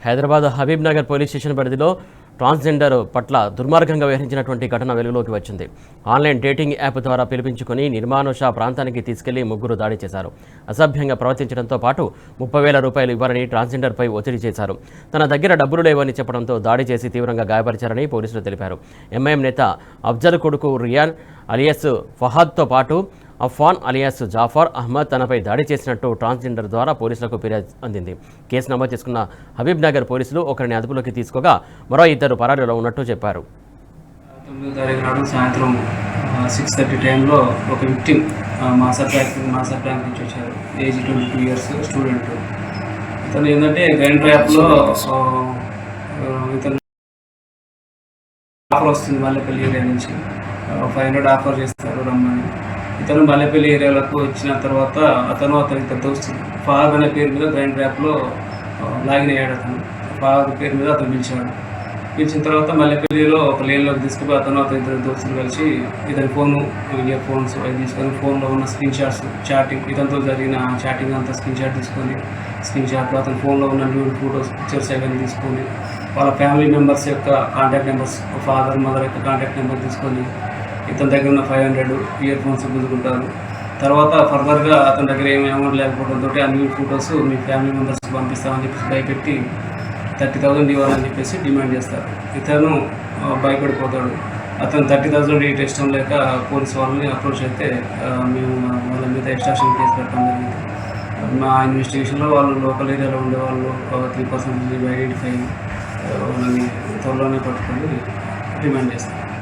Hyderabad Habib Nagar police station పరిధిలో transgender పట్ల దుర్మార్గంగా వ్యవహరించినటువంటి ఘటన వెలుగులోకి వచ్చింది. ఆన్లైన్ డేటింగ్ యాప్ ద్వారా పిలిపించుకుని నిర్మానుష ప్రాంతానికి తీసుకెళ్లి ముగ్గురు దాడి చేశారు. అసభ్యంగా ప్రవర్తించడంతో పాటు 30,000 రూపాయలు ఇవ్వాలని ట్రాన్స్జెండర్పై ఒత్తిడి చేశారు. తన దగ్గర డబ్బులు లేవని చెప్పడంతో దాడి చేసి తీవ్రంగా గాయపరిచారని పోలీసులు తెలిపారు. ఎంఐఎం నేత అఫ్జల్ కొడుకు రియాన్ అలియాస్ ఫహాద్తో పాటు అఫ్వాన్ అలియాస్ జాఫర్ అహ్మద్ తనపై దాడి చేసినట్టు ట్రాన్స్జెండర్ ద్వారా పోలీసులకు ఫిర్యాదు అందింది. కేసు నమోదు చేసుకున్న హబీబ్ నగర్ పోలీసులు ఒకరిని అదుపులోకి తీసుకోగా మరో 2 పరారీలో ఉన్నట్టు చెప్పారు. 9వ తారీఖు నాడు సాయంత్రం 6:30 టైంలో ఒక విక్టిమ్ మాస్టర్ బ్యాంక్ నుంచి వచ్చారు. Age 22 years student. ఇతను ఏంటంటే గ్రైండర్ యాప్లో ఇతను ఆఫర్ వస్తుంది మల్లెపల్లి ఏరియా నుంచి 500 ఆఫర్ చేస్తారు రమ్మని. ఇతను మల్లెపల్లి ఏరియాలకు వచ్చిన తర్వాత అతనికి దోస్తుంది ఫాగ్ అనే పేరు మీద గ్రైండర్ యాప్లో లాగిన్ అయ్యాడు. అతను ఫాగ్ పేరు మీద అతను పిలిచిన తర్వాత మల్లెపల్లిలో ఒక లేన్లోకి తీసుకుపోయి అతను ఇద్దరు దోస్తులు కలిసి ఇతని ఫోను ఇయర్ ఫోన్స్ అవి తీసుకొని ఫోన్లో ఉన్న స్క్రీన్ షాట్స్ చాటింగ్ ఇతనితో జరిగిన చాటింగ్ అంతా స్క్రీన్ షాట్లో అతని ఫోన్లో ఉన్న న్యూడ్ ఫోటోస్ పిక్చర్స్ అవన్నీ తీసుకొని వాళ్ళ ఫ్యామిలీ మెంబర్స్ యొక్క కాంటాక్ట్ నెంబర్స్ ఫాదర్ మదర్ యొక్క కాంటాక్ట్ నెంబర్ తీసుకొని ఇతని దగ్గర ఉన్న 500 ఇయర్ ఫోన్స్ గుంజుకుంటారు. తర్వాత ఫర్దర్గా అతని దగ్గర ఏమి అమౌంట్ లేకపోవడంతో ఆ న్యూ ఫొటోస్ మీ ఫ్యామిలీ మెంబర్స్కి పంపిస్తామని చెప్పేసి భయపెట్టి 30,000 ఇవ్వాలని చెప్పేసి డిమాండ్ చేస్తారు. ఇతను భయపడిపోతాడు. అతను 30,000 ఇష్టం లేక పోలీస్ వాళ్ళని అప్రోచ్ అయితే మేము వాళ్ళ మీద ఎక్స్ట్రాక్షన్ కేసు పెట్టడం జరిగింది. మా ఇన్వెస్టిగేషన్లో వాళ్ళు లోకల్ ఏరియాలో ఉండేవాళ్ళు 3% ఐడెంటిఫై వాళ్ళని త్వరలోనే పట్టుకొని డిమాండ్ చేస్తారు.